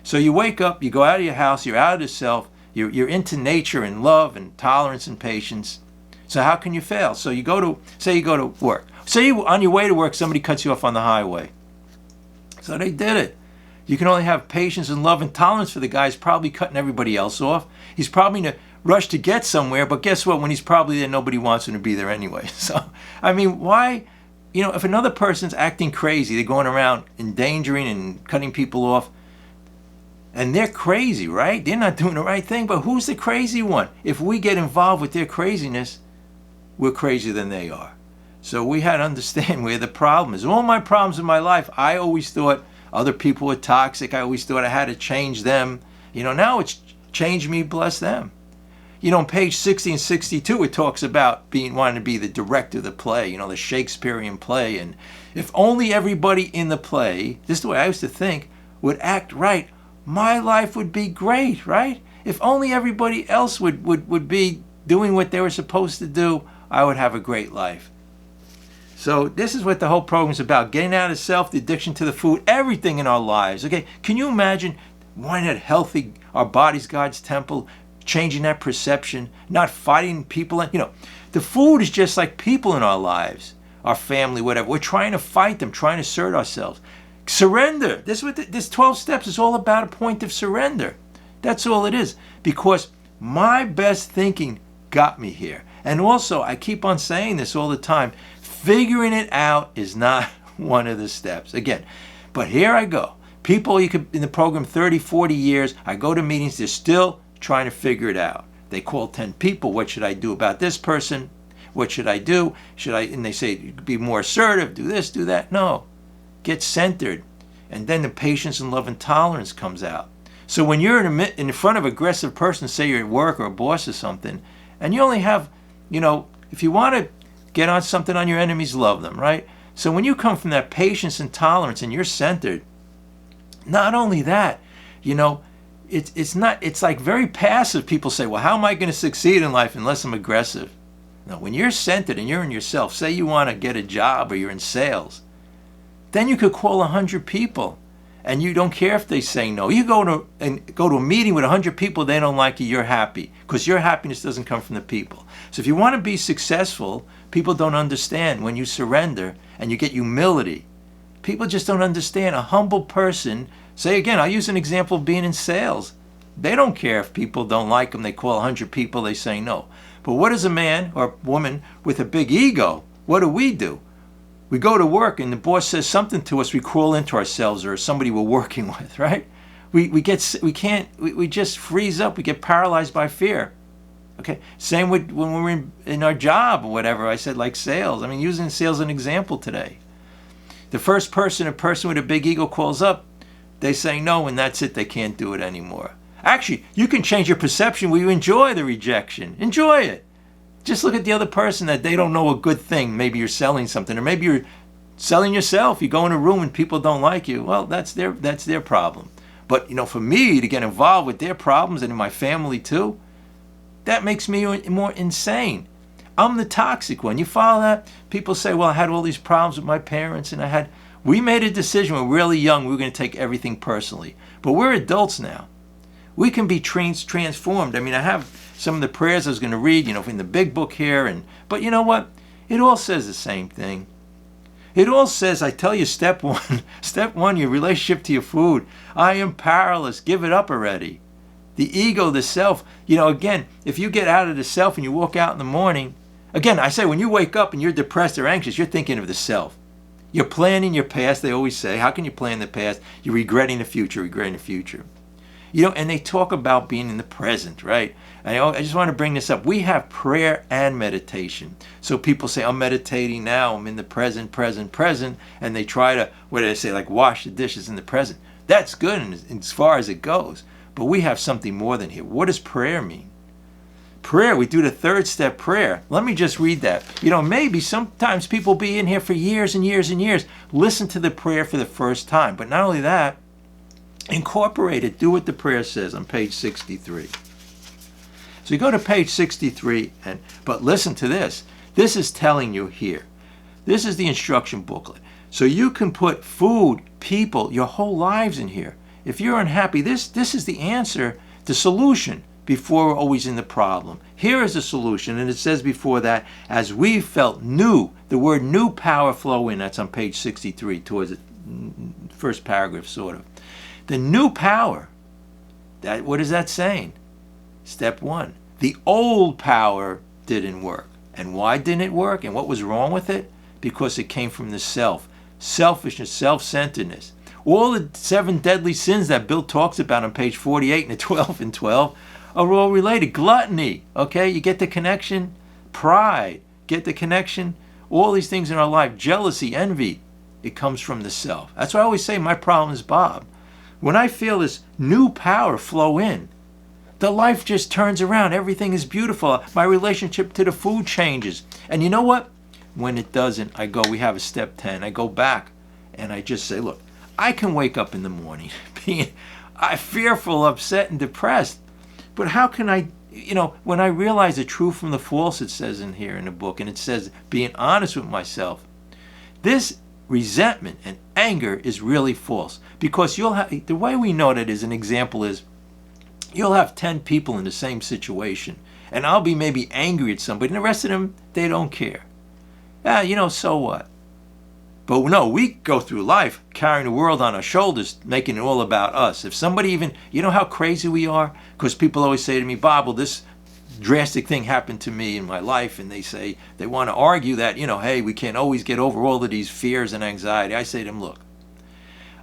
So you wake up, you go out of your house, you're out of the self, you're into nature and love and tolerance and patience. So how can you fail? So you go to, say you go to work. Say on your way to work, somebody cuts you off on the highway. So they did it. You can only have patience and love and tolerance for the guy who's probably cutting everybody else off. He's probably in a rush to get somewhere, but guess what? When he's probably there, nobody wants him to be there anyway. So, I mean, why? You know, if another person's acting crazy, they're going around endangering and cutting people off, and they're crazy, right? They're not doing the right thing, but who's the crazy one? If we get involved with their craziness, we're crazier than they are. So we had to understand where the problem is. All my problems in my life, I always thought other people were toxic. I always thought I had to change them. You know, now it's change me, bless them. You know, on page 60 and 62, it talks about wanting to be the director of the play, you know, the Shakespearean play. And if only everybody in the play, this is the way I used to think, would act right, my life would be great, right? If only everybody else would be doing what they were supposed to do, I would have a great life. So this is what the whole program is about, getting out of self, the addiction to the food, everything in our lives. Okay, can you imagine wanting that healthy, our body's God's temple, changing that perception, not fighting people? You know, the food is just like people in our lives, our family, whatever. We're trying to fight them, trying to assert ourselves. Surrender. This is what this 12 steps is all about, a point of surrender. That's all it is. Because my best thinking got me here. And also, I keep on saying this all the time, figuring it out is not one of the steps. Again, but here I go. People you could in the program 30, 40 years, I go to meetings, they're still trying to figure it out. They call 10 people, what should I do about this person? What should I do? And they say, be more assertive, do this, do that. No. Get centered. And then the patience and love and tolerance comes out. So when you're in front of an aggressive person, say you're at work or a boss or something, and you only have, you know, if you want to get on something on your enemies, love them, right? So when you come from that patience and tolerance and you're centered, not only that, you know, it's like very passive. People say, well, how am I going to succeed in life unless I'm aggressive? No, when you're centered and you're in yourself, say you want to get a job or you're in sales, then you could call 100 people and you don't care if they say no. You go to a meeting with 100 people, they don't like you, you're happy because your happiness doesn't come from the people. So if you want to be successful, people don't understand when you surrender and you get humility. People just don't understand. A humble person, say again, I'll use an example of being in sales. They don't care if people don't like them. They call 100 people, they say no. But what is a man or woman with a big ego? What do? We go to work and the boss says something to us, we crawl into ourselves or somebody we're working with, right? We just freeze up. We get paralyzed by fear. Okay. Same with when we're in our job or whatever. I said like sales. I mean, using sales as an example today. The first person, a person with a big ego calls up, they say no, and that's it. They can't do it anymore. Actually, you can change your perception where you enjoy the rejection. Enjoy it. Just look at the other person that they don't know a good thing. Maybe you're selling something, or maybe you're selling yourself. You go in a room and people don't like you. Well, that's their problem. But, you know, for me to get involved with their problems and in my family too, that makes me more insane. I'm the toxic one. You follow that? People say, well, I had all these problems with my parents and we made a decision when we were really young, we were going to take everything personally. But we're adults now. We can be transformed. I mean, I have some of the prayers I was going to read, you know, in the big book here. But you know what? It all says the same thing. It all says, I tell you, step one, your relationship to your food. I am powerless. Give it up already. The ego, the self. You know, again, if you get out of the self and you walk out in the morning, again, I say when you wake up and you're depressed or anxious, you're thinking of the self. You're planning your past, they always say. How can you plan the past? You're regretting the future. You know, and they talk about being in the present, right? I just want to bring this up. We have prayer and meditation. So people say, I'm meditating now, I'm in the present, and they try to, what do they say, like wash the dishes in the present. That's good as far as it goes. But we have something more than here. What does prayer mean? Prayer, we do the third step prayer. Let me just read that. You know, maybe sometimes people be in here for years and years and years. Listen to the prayer for the first time. But not only that, incorporate it. Do what the prayer says on page 63. So you go to page 63, but listen to this. This is telling you here. This is the instruction booklet. So you can put food, people, your whole lives in here. if you're unhappy, this is the answer, the solution, before we're always in the problem. Here is the solution, and it says before that, as we felt new, the word new power flow in, that's on page 63, towards the first paragraph, sort of. The new power, what is that saying? Step one, the old power didn't work. And why didn't it work? And what was wrong with it? Because it came from the self. Selfishness, self-centeredness. All the 7 deadly sins that Bill talks about on page 48 and the 12 and 12 are all related. Gluttony, okay? You get the connection? Pride, get the connection? All these things in our life, jealousy, envy, it comes from the self. That's why I always say my problem is Bob. When I feel this new power flow in, the life just turns around. Everything is beautiful. My relationship to the food changes. And you know what? When it doesn't, we have a step 10. I go back and I just say, look, I can wake up in the morning being fearful, upset, and depressed. But how can I, when I realize the true from the false, it says in here in the book, and it says being honest with myself, this resentment and anger is really false. Because the way we know that is, an example is, you'll have 10 people in the same situation, and I'll be maybe angry at somebody, and the rest of them, they don't care. So what? But no, we go through life carrying the world on our shoulders, making it all about us. If somebody even, you know how crazy we are? Because people always say to me, Bob, well, this drastic thing happened to me in my life, and they want to argue that, hey, we can't always get over all of these fears and anxiety. I say to them, look,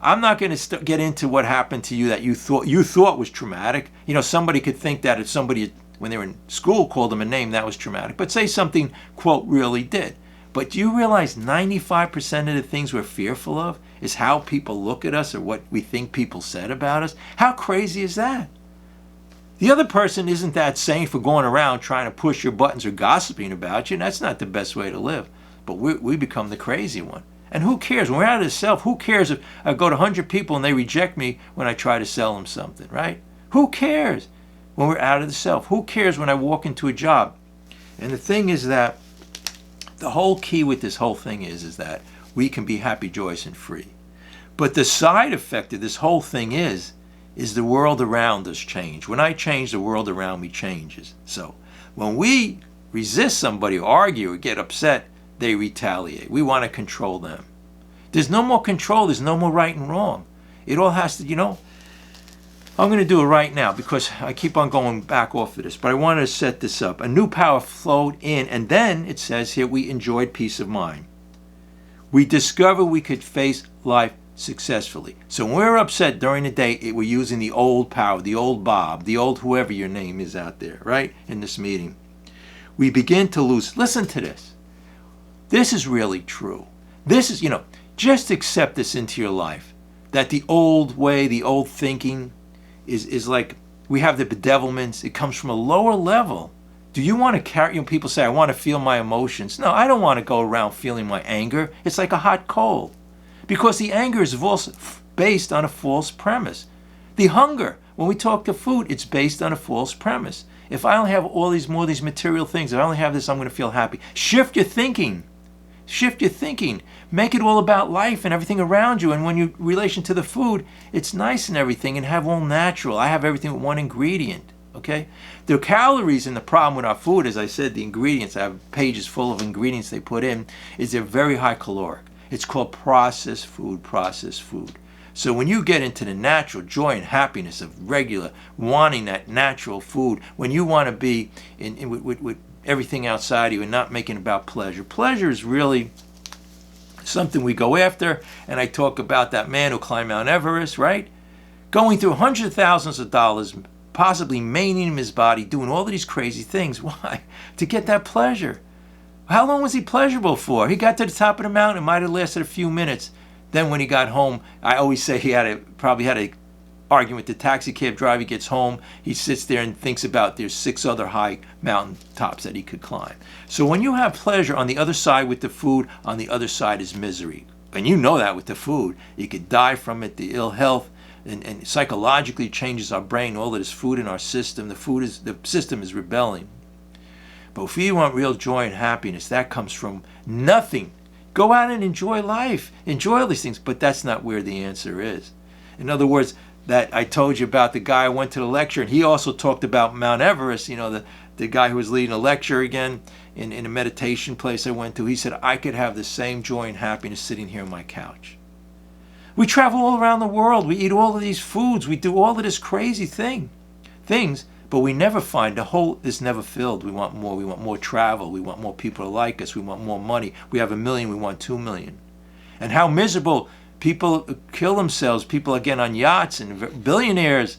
I'm not going to get into what happened to you that you thought was traumatic. Somebody could think that if somebody, when they were in school, called them a name, that was traumatic. But say something, quote, really did. But do you realize 95% of the things we're fearful of is how people look at us or what we think people said about us? How crazy is that? The other person isn't that sane for going around trying to push your buttons or gossiping about you, and that's not the best way to live. But we become the crazy one. And who cares? When we're out of the self, who cares if I go to 100 people and they reject me when I try to sell them something, right? Who cares when we're out of the self? Who cares when I walk into a job? And the thing is that the whole key with this whole thing is that we can be happy, joyous, and free. But the side effect of this whole thing is the world around us change. When I change, the world around me changes. So when we resist somebody or argue or get upset, they retaliate. We want to control them. There's no more control. There's no more right and wrong. It all has to, I'm going to do it right now because I keep on going back off of this, but I wanted to set this up. A new power flowed in, and then it says here we enjoyed peace of mind. We discovered we could face life successfully. So when we're upset during the day, we're using the old power, the old Bob, the old whoever your name is out there, right, in this meeting. We begin to lose. Listen to this. This is really true. This is, just accept this into your life, that the old way, the old thinking is like, we have the bedevilments. It comes from a lower level. Do you want to carry, people say, I want to feel my emotions. No, I don't want to go around feeling my anger. It's like a hot coal. Because the anger is based on a false premise. The hunger, when we talk to food, it's based on a false premise. If I only have all these material things, if I only have this, I'm going to feel happy. Shift your thinking. Shift your thinking. Make it all about life and everything around you. And when you relation to the food, it's nice and everything and have all natural. I have everything with one ingredient. Okay? The calories and the problem with our food, as I said, the ingredients, I have pages full of ingredients they put in, is they're very high caloric. It's called processed food. So when you get into the natural joy and happiness of regular, wanting that natural food, when you want to be with everything outside of you and not making it about pleasure. Pleasure is really something we go after, and I talk about that man who climbed Mount Everest, right? Going through hundreds of thousands of dollars, possibly maiming his body, doing all of these crazy things. Why? To get that pleasure. How long was he pleasurable for? He got to the top of the mountain, it might have lasted a few minutes. Then when he got home, I always say he probably had a argument with the taxi cab driver. He gets home, he sits there and thinks about there's 6 other high mountain tops that he could climb. So when you have pleasure on the other side with the food, on the other side is misery. And you know that with the food. You could die from it, the ill health, and psychologically it changes our brain, all of this food in our system. The system is rebelling. But if you want real joy and happiness, that comes from nothing. Go out and enjoy life. Enjoy all these things, but that's not where the answer is. In other words, that I told you about, the guy I went to the lecture, and he also talked about Mount Everest, the guy who was leading a lecture again in a meditation place I went to. He said, I could have the same joy and happiness sitting here on my couch. We travel all around the world. We eat all of these foods. We do all of this crazy things, but we never find the hole is never filled. We want more. We want more travel. We want more people to like us. We want more money. We have 1 million. We want 2 million. And how miserable people kill themselves. People again on yachts and billionaires.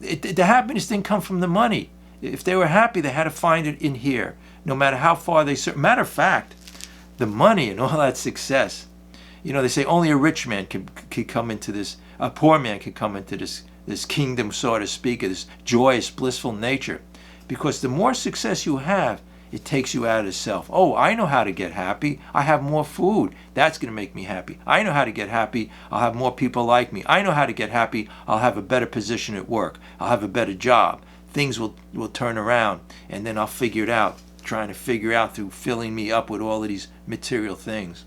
The happiness didn't come from the money. If they were happy, they had to find it in here, no matter how far they serve. Matter of fact, the money and all that success. They say only a rich man can come into this, a poor man can come into this kingdom, so to speak, of this joyous, blissful nature. Because the more success you have, it takes you out of the self. Oh, I know how to get happy. I have more food. That's going to make me happy. I know how to get happy. I'll have more people like me. I know how to get happy. I'll have a better position at work. I'll have a better job. Things will turn around, and then I'll figure it out, trying to figure out through filling me up with all of these material things.